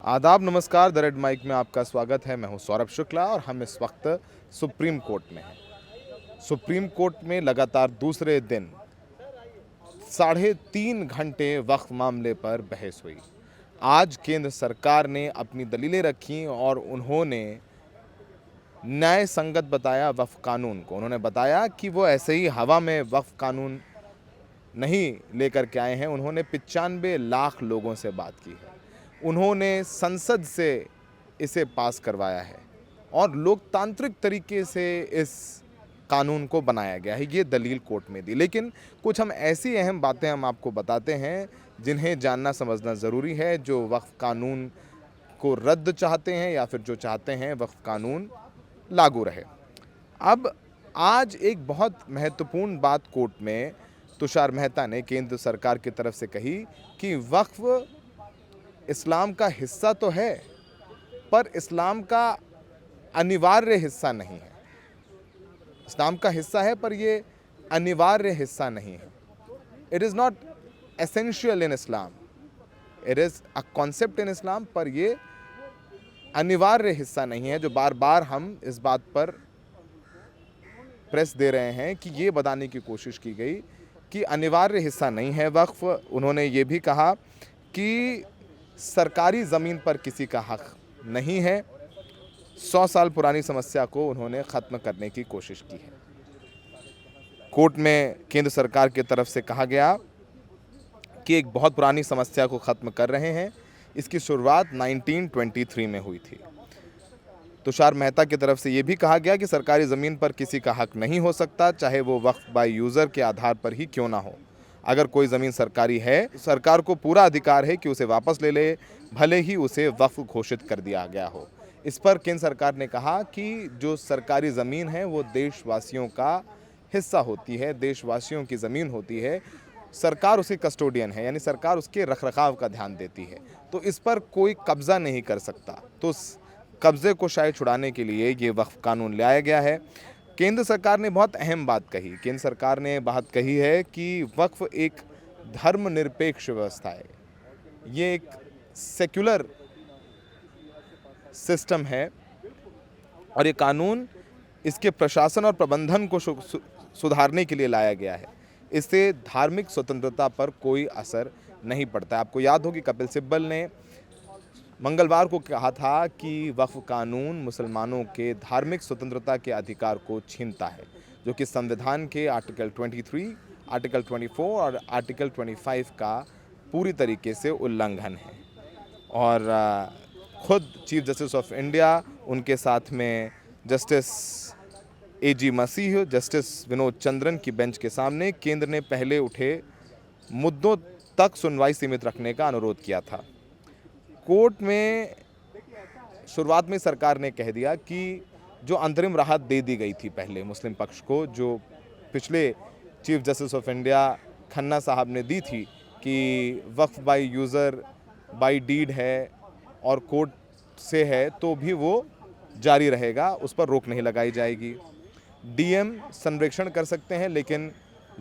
आदाब, नमस्कार। The red mic में आपका स्वागत है। मैं हूं सौरभ शुक्ला और हम इस वक्त सुप्रीम कोर्ट में हैं। सुप्रीम कोर्ट में लगातार दूसरे दिन 3.5 घंटे वक्फ मामले पर बहस हुई। आज केंद्र सरकार ने अपनी दलीलें रखी और उन्होंने न्याय संगत बताया वक्फ कानून को। उन्होंने बताया कि वो ऐसे ही हवा में वक्फ कानून नहीं लेकर के आए हैं। उन्होंने 95 लाख लोगों से बात की है, उन्होंने संसद से इसे पास करवाया है और लोकतांत्रिक तरीके से इस कानून को बनाया गया है। ये दलील कोर्ट में दी। लेकिन कुछ हम ऐसी अहम बातें हम आपको बताते हैं जिन्हें जानना समझना ज़रूरी है, जो वक्फ कानून को रद्द चाहते हैं या फिर जो चाहते हैं वक्फ कानून लागू रहे। अब आज एक बहुत महत्वपूर्ण बात कोर्ट में तुषार मेहता ने केंद्र सरकार की तरफ से कही कि वक्फ इस्लाम का हिस्सा तो है, पर इस्लाम का अनिवार्य हिस्सा नहीं है। इस्लाम का हिस्सा है पर ये अनिवार्य हिस्सा नहीं है। It is not essential in Islam, it is a concept in Islam, पर ये अनिवार्य हिस्सा नहीं है। जो बार बार हम इस बात पर प्रेस दे रहे हैं कि ये बताने की कोशिश की गई कि अनिवार्य हिस्सा नहीं है वक्फ। उन्होंने ये भी कहा कि सरकारी ज़मीन पर किसी का हक नहीं है। 100 साल पुरानी समस्या को उन्होंने ख़त्म करने की कोशिश की है। कोर्ट में केंद्र सरकार की तरफ से कहा गया कि एक बहुत पुरानी समस्या को ख़त्म कर रहे हैं। इसकी शुरुआत 1923 में हुई थी। तुषार मेहता की तरफ से ये भी कहा गया कि सरकारी ज़मीन पर किसी का हक नहीं हो सकता, चाहे वो वक्फ बाय यूज़र के आधार पर ही क्यों ना हो। अगर कोई ज़मीन सरकारी है, सरकार को पूरा अधिकार है कि उसे वापस ले ले, भले ही उसे वक्फ घोषित कर दिया गया हो। इस पर केंद्र सरकार ने कहा कि जो सरकारी ज़मीन है वो देशवासियों का हिस्सा होती है, देशवासियों की ज़मीन होती है। सरकार उसकी कस्टोडियन है, यानी सरकार उसके रखरखाव का ध्यान देती है, तो इस पर कोई कब्ज़ा नहीं कर सकता। तो कब्ज़े को शायद छुड़ाने के लिए ये वक्फ कानून लाया गया है। केंद्र सरकार ने बहुत अहम बात कही। केंद्र सरकार ने बात कही है कि वक्फ एक धर्मनिरपेक्ष व्यवस्था है, ये एक सेक्युलर सिस्टम है और ये कानून इसके प्रशासन और प्रबंधन को सुधारने के लिए लाया गया है। इससे धार्मिक स्वतंत्रता पर कोई असर नहीं पड़ता। आपको याद हो कि कपिल सिब्बल ने मंगलवार को कहा था कि वक्फ कानून मुसलमानों के धार्मिक स्वतंत्रता के अधिकार को छीनता है, जो कि संविधान के आर्टिकल 23, आर्टिकल 24 और आर्टिकल 25 का पूरी तरीके से उल्लंघन है। और खुद चीफ जस्टिस ऑफ इंडिया, उनके साथ में जस्टिस AG मसीह, जस्टिस विनोद चंद्रन की बेंच के सामने केंद्र ने पहले उठे मुद्दों तक सुनवाई सीमित रखने का अनुरोध किया था। कोर्ट में शुरुआत में सरकार ने कह दिया कि जो अंतरिम राहत दे दी गई थी पहले मुस्लिम पक्ष को, जो पिछले chief justice of India Khanna साहब ने दी थी कि वक्फ बाय यूज़र बाय डीड है और कोर्ट से है, तो भी वो जारी रहेगा, उस पर रोक नहीं लगाई जाएगी। DM संरक्षण कर सकते हैं, लेकिन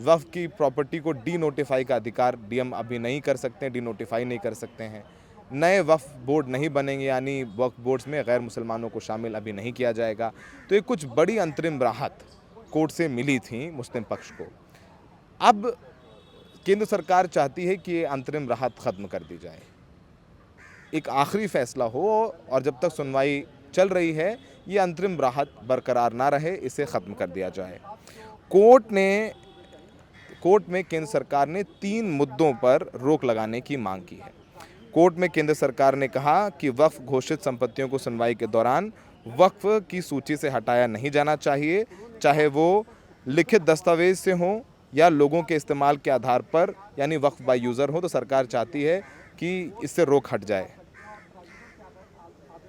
वक्फ की प्रॉपर्टी को डी नोटिफाई का अधिकार DM अभी नहीं कर सकते, डी नोटिफाई नहीं कर सकते हैं। नए वक्फ बोर्ड नहीं बनेंगे, यानी वक्फ बोर्ड्स में गैर मुसलमानों को शामिल अभी नहीं किया जाएगा। तो ये कुछ बड़ी अंतरिम राहत कोर्ट से मिली थी मुस्लिम पक्ष को। अब केंद्र सरकार चाहती है कि ये अंतरिम राहत ख़त्म कर दी जाए, एक आखिरी फैसला हो, और जब तक सुनवाई चल रही है ये अंतरिम राहत बरकरार ना रहे, इसे ख़त्म कर दिया जाए। कोर्ट में केंद्र सरकार ने 3 मुद्दों पर रोक लगाने की मांग की है। कोर्ट में केंद्र सरकार ने कहा कि वक्फ घोषित संपत्तियों को सुनवाई के दौरान वक्फ की सूची से हटाया नहीं जाना चाहिए, चाहे वो लिखित दस्तावेज से हो या लोगों के इस्तेमाल के आधार पर, यानी वक्फ बाय यूज़र हो, तो सरकार चाहती है कि इससे रोक हट जाए।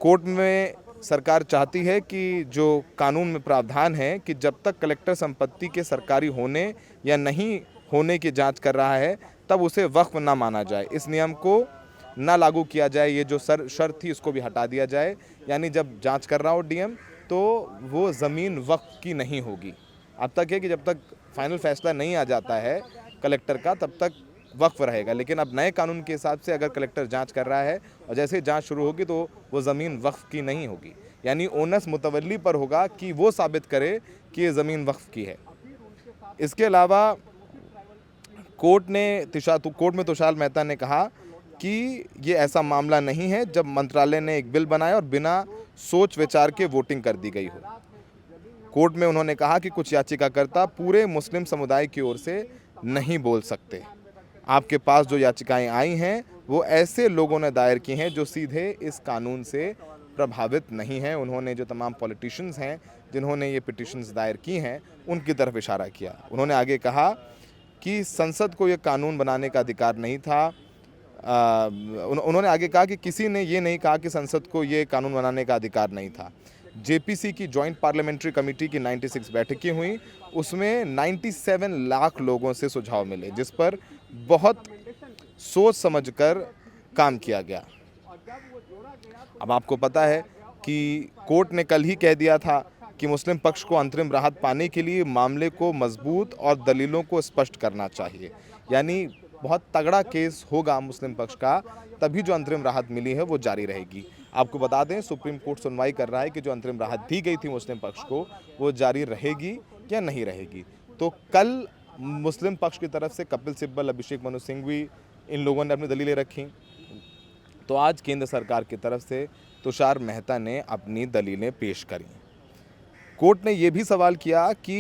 कोर्ट में सरकार चाहती है कि जो कानून में प्रावधान है कि जब तक कलेक्टर संपत्ति के सरकारी होने या नहीं होने की जांच कर रहा है तब उसे वक्फ ना माना जाए, इस नियम को ना लागू किया जाए। ये जो शर्त थी इसको भी हटा दिया जाए, यानी जब जांच कर रहा हो DM तो वो ज़मीन वक्फ की नहीं होगी। अब तक है कि जब तक फाइनल फैसला नहीं आ जाता है कलेक्टर का, तब तक वक्फ रहेगा। लेकिन अब नए कानून के हिसाब से अगर कलेक्टर जांच कर रहा है और जैसे ही जांच शुरू होगी तो वो ज़मीन वक्फ की नहीं होगी, यानी ओनस मुतवल्ली पर होगा कि वो साबित करे कि ये ज़मीन वक्फ की है। इसके अलावा कोर्ट में तुषार मेहता ने कहा कि ये ऐसा मामला नहीं है जब मंत्रालय ने एक बिल बनाया और बिना सोच विचार के वोटिंग कर दी गई हो। कोर्ट में उन्होंने कहा कि कुछ याचिकाकर्ता पूरे मुस्लिम समुदाय की ओर से नहीं बोल सकते। आपके पास जो याचिकाएं आई हैं वो ऐसे लोगों ने दायर की हैं जो सीधे इस कानून से प्रभावित नहीं हैं। उन्होंने जो तमाम पॉलिटिशियंस हैं जिन्होंने ये पिटिशंस दायर की हैं उनकी तरफ इशारा किया। उन्होंने आगे कहा कि संसद को ये कानून बनाने का अधिकार नहीं था। उन्होंने आगे कहा कि किसी ने ये नहीं कहा कि संसद को ये कानून बनाने का अधिकार नहीं था। जेपीसी की जॉइंट पार्लियामेंट्री कमेटी की 96 बैठकें हुई, उसमें 97 लाख लोगों से सुझाव मिले, जिस पर बहुत सोच समझकर काम किया गया। अब आपको पता है कि कोर्ट ने कल ही कह दिया था कि मुस्लिम पक्ष को अंतरिम राहत पाने के लिए मामले को मजबूत और दलीलों को स्पष्ट करना चाहिए, यानी बहुत तगड़ा केस होगा मुस्लिम पक्ष का, तभी जो अंतरिम राहत मिली है वो जारी रहेगी। आपको बता दें सुप्रीम कोर्ट सुनवाई कर रहा है कि जो अंतरिम राहत दी गई थी मुस्लिम पक्ष को वो जारी रहेगी या नहीं रहेगी। तो कल मुस्लिम पक्ष की तरफ से कपिल सिब्बल, अभिषेक मनु सिंघवी, इन लोगों ने अपनी दलीलें रखी। तो आज केंद्र सरकार की तरफ से तुषार मेहता ने अपनी दलीलें पेश करी। कोर्ट ने यह भी सवाल किया कि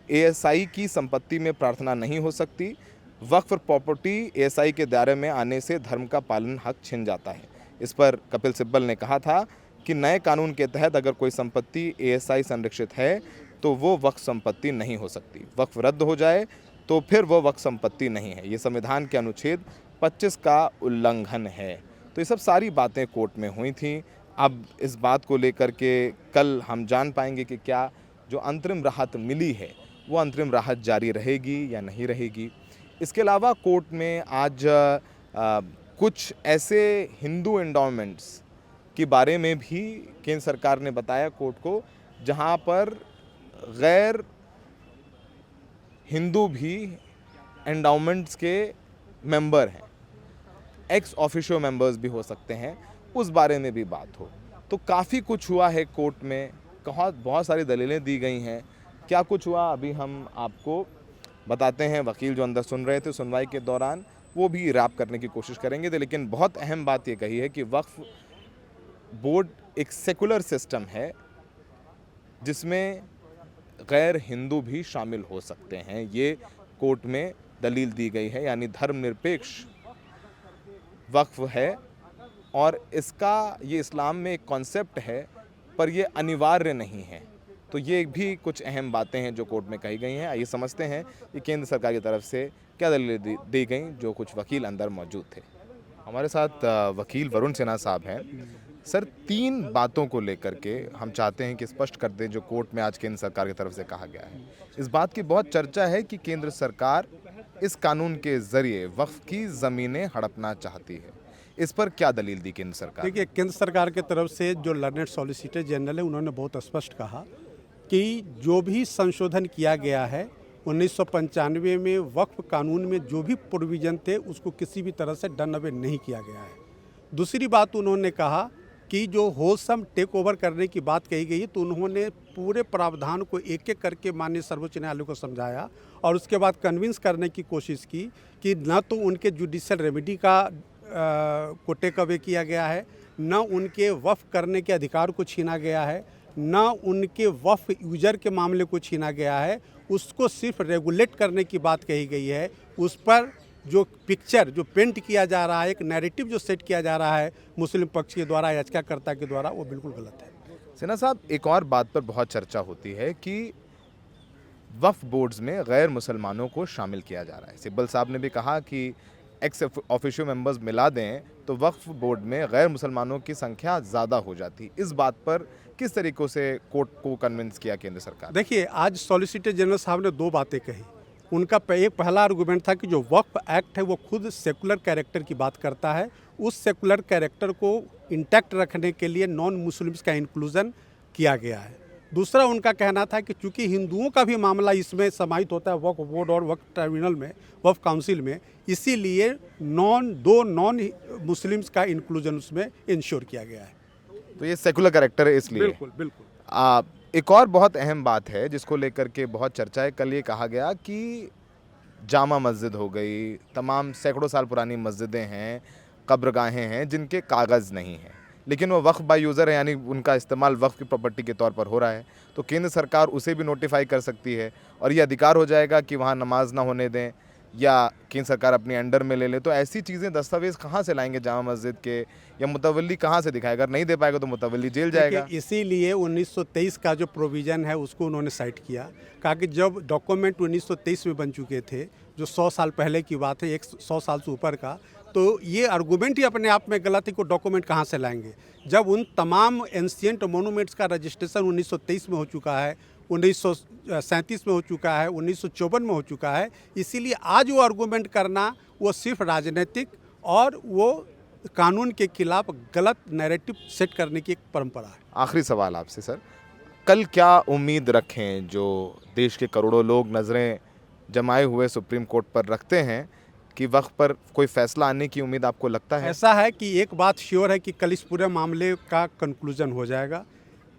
एएसआई की संपत्ति में प्रार्थना नहीं हो सकती। वक्फ प्रॉपर्टी एएसआई के दायरे में आने से धर्म का पालन हक छिन जाता है। इस पर कपिल सिब्बल ने कहा था कि नए कानून के तहत अगर कोई संपत्ति एएसआई संरक्षित है तो वो वक्फ संपत्ति नहीं हो सकती। वक्फ रद्द हो जाए तो फिर वो वक्फ संपत्ति नहीं है। ये संविधान के अनुच्छेद 25 का उल्लंघन है। तो ये सब सारी बातें कोर्ट में हुई थी। अब इस बात को लेकर के कल हम जान पाएंगे कि क्या जो अंतरिम राहत मिली है वो अंतरिम राहत जारी रहेगी या नहीं रहेगी। इसके अलावा कोर्ट में आज कुछ ऐसे हिंदू एंडोमेंट्स के बारे में भी केंद्र सरकार ने बताया कोर्ट को, जहां पर गैर हिंदू भी एंडाउमेंट्स के मेंबर हैं, एक्स ऑफिशियो मेंबर्स भी हो सकते हैं, उस बारे में भी बात हो। तो काफ़ी कुछ हुआ है कोर्ट में, बहुत सारी दलीलें दी गई हैं। क्या कुछ हुआ अभी हम आपको बताते हैं। वकील जो अंदर सुन रहे थे सुनवाई के दौरान वो भी रैप करने की कोशिश करेंगे। लेकिन बहुत अहम बात ये कही है कि वक्फ बोर्ड एक सेकुलर सिस्टम है जिसमें गैर हिंदू भी शामिल हो सकते हैं। ये कोर्ट में दलील दी गई है, यानी धर्मनिरपेक्ष वक्फ है और इसका ये इस्लाम में एक कॉन्सेप्ट है पर ये अनिवार्य नहीं है। तो ये भी कुछ अहम बातें हैं जो कोर्ट में कही गई हैं। आइए समझते हैं कि केंद्र सरकार की तरफ से क्या दलीलें दी गई जो कुछ वकील अंदर मौजूद थे। हमारे साथ वकील वरुण सिन्हा साहब हैं। सर, 3 बातों को लेकर के हम चाहते हैं कि स्पष्ट कर दें जो कोर्ट में आज केंद्र सरकार की तरफ से कहा गया है। इस बात की बहुत चर्चा है कि केंद्र सरकार इस कानून के जरिए वक्फ की ज़मीनें हड़पना चाहती है। इस पर क्या दलील दी केंद्र सरकार? देखिए, केंद्र सरकार की तरफ से जो लर्नेड सॉलिसिटर जनरल है उन्होंने बहुत स्पष्ट कहा कि जो भी संशोधन किया गया है 1995 में वक्फ कानून में जो भी प्रोविज़न थे उसको किसी भी तरह से डन अवे नहीं किया गया है। दूसरी बात उन्होंने कहा कि जो होलसम टेक ओवर करने की बात कही गई है तो उन्होंने पूरे प्रावधान को एक एक करके माननीय सर्वोच्च न्यायालय को समझाया और उसके बाद कन्विंस करने की कोशिश की कि न तो उनके जुडिशियल रेमेडी को टेक अवे किया गया है, न उनके वक्फ करने के अधिकार को छीना गया है, न उनके वक्फ यूजर के मामले को छीना गया है। उसको सिर्फ रेगुलेट करने की बात कही गई है। उस पर जो पिक्चर जो पेंट किया जा रहा है, एक नैरेटिव जो सेट किया जा रहा है मुस्लिम पक्ष के द्वारा, याचिकाकर्ता के द्वारा, वो बिल्कुल गलत है। सिन्हा साहब, एक और बात पर बहुत चर्चा होती है कि वक्फ बोर्ड्स में गैर मुसलमानों को शामिल किया जा रहा है। सिब्बल साहब ने भी कहा कि एक्स ऑफिशियो मेंबर्स मिला दें तो वक्फ बोर्ड में गैर मुसलमानों की संख्या ज़्यादा हो जाती। इस बात पर किस तरीक़ों से कोर्ट को कन्विंस किया केंद्र सरकार? देखिए, आज सॉलिसिटर जनरल साहब ने 2 बातें कही। उनका एक पहला आर्गूमेंट था कि जो वक्फ एक्ट है वो खुद सेकुलर कैरेक्टर की बात करता है। उस सेकुलर कैरेक्टर को इंटैक्ट रखने के लिए नॉन मुस्लिम्स का इंक्लूजन किया गया है। दूसरा उनका कहना था कि चूंकि हिंदुओं का भी मामला इसमें समाहित होता है वक्फ बोर्ड और वक्फ ट्राइब्यूनल में, वक्फ काउंसिल में, इसीलिए दो नॉन मुस्लिम्स का इंक्लूजन उसमें इंश्योर किया गया है। तो ये सेकुलर कैरेक्टर है इसलिए। बिल्कुल बिल्कुल। एक और बहुत अहम बात है जिसको लेकर के बहुत चर्चा है। कल ये कहा गया कि जामा मस्जिद हो गई, तमाम सैकड़ों साल पुरानी मस्जिदें हैं, कब्रगाहें हैं जिनके कागज़ नहीं हैं, लेकिन वो वक्फ बाय यूज़र है, यानी उनका इस्तेमाल वक्फ की प्रॉपर्टी के तौर पर हो रहा है। तो केंद्र सरकार उसे भी नोटिफाई कर सकती है और ये अधिकार हो जाएगा कि वहाँ नमाज ना होने दें या केंद्र सरकार अपने अंडर में ले ले। तो ऐसी चीज़ें, दस्तावेज कहाँ से लाएंगे जामा मस्जिद के, या मुतवल्ली कहाँ से दिखाएगा? अगर नहीं दे पाएगा तो मुतवल्ली जेल जाएगा। इसीलिए 1923 का जो प्रोविज़न है उसको उन्होंने साइट किया, कहा कि जब डॉक्यूमेंट 1923 में बन चुके थे, जो 100 साल पहले की बात है, 100 साल से ऊपर का, तो ये आर्गूमेंट ही अपने आप में गलत है कि डॉक्यूमेंट कहाँ से लाएंगे, जब उन तमाम एंशिएंट मोनूमेंट्स का रजिस्ट्रेशन 1923 में हो चुका है, 1937 में हो चुका है, 1954 में हो चुका है। इसीलिए आज वो आर्गूमेंट करना वो सिर्फ राजनीतिक और वो कानून के खिलाफ गलत नैरेटिव सेट करने की एक परंपरा है। आखिरी सवाल आपसे सर, कल क्या उम्मीद रखें जो देश के करोड़ों लोग नज़रें जमाए हुए सुप्रीम कोर्ट पर रखते हैं कि वक्त पर कोई फैसला आने की उम्मीद आपको लगता है? ऐसा है कि एक बात श्योर है कि कल इस पूरे मामले का कंक्लूजन हो जाएगा।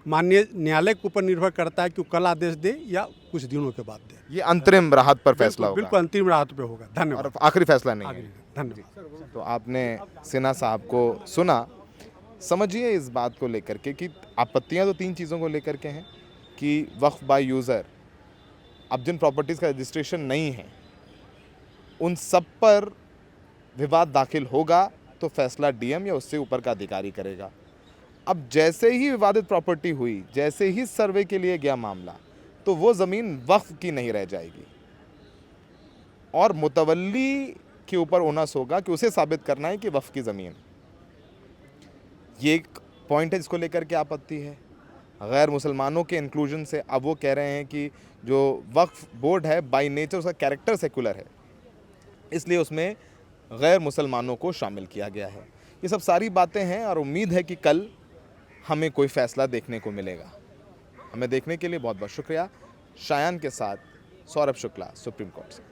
माननीय न्यायालय के ऊपर निर्भर करता है कि वो कल आदेश दे या कुछ दिनों के बाद दे। ये अंतरिम राहत पर फैसला होगा? बिल्कुल अंतिम राहत पे होगा। धन्यवाद। और आखिरी फैसला नहीं है? धन्यवाद। तो आपने सिन्हा साहब को सुना। समझिए इस बात को लेकर के कि आपत्तियां तो 3 चीज़ों को लेकर के हैं कि वक्फ बाय यूज़र, अब जिन प्रॉपर्टीज़ का रजिस्ट्रेशन नहीं है उन सब पर विवाद दाखिल होगा तो फैसला डीएम या उससे ऊपर का अधिकारी करेगा। अब जैसे ही विवादित प्रॉपर्टी हुई, जैसे ही सर्वे के लिए गया मामला, तो वो ज़मीन वक्फ की नहीं रह जाएगी और मुतवल्ली के ऊपर ओनस होगा कि उसे साबित करना है कि वक्फ की ज़मीन। ये एक पॉइंट है जिसको लेकर के आपत्ति है। गैर मुसलमानों के इंक्लूजन से अब वो कह रहे हैं कि जो वक्फ बोर्ड है बाय नेचर उसका कैरेक्टर सेकुलर है, इसलिए उसमें गैर मुसलमानों को शामिल किया गया है। ये सब सारी बातें हैं और उम्मीद है कि कल हमें कोई फ़ैसला देखने को मिलेगा। हमें देखने के लिए बहुत बहुत शुक्रिया। शायान के साथ सौरभ शुक्ला, सुप्रीम कोर्ट से।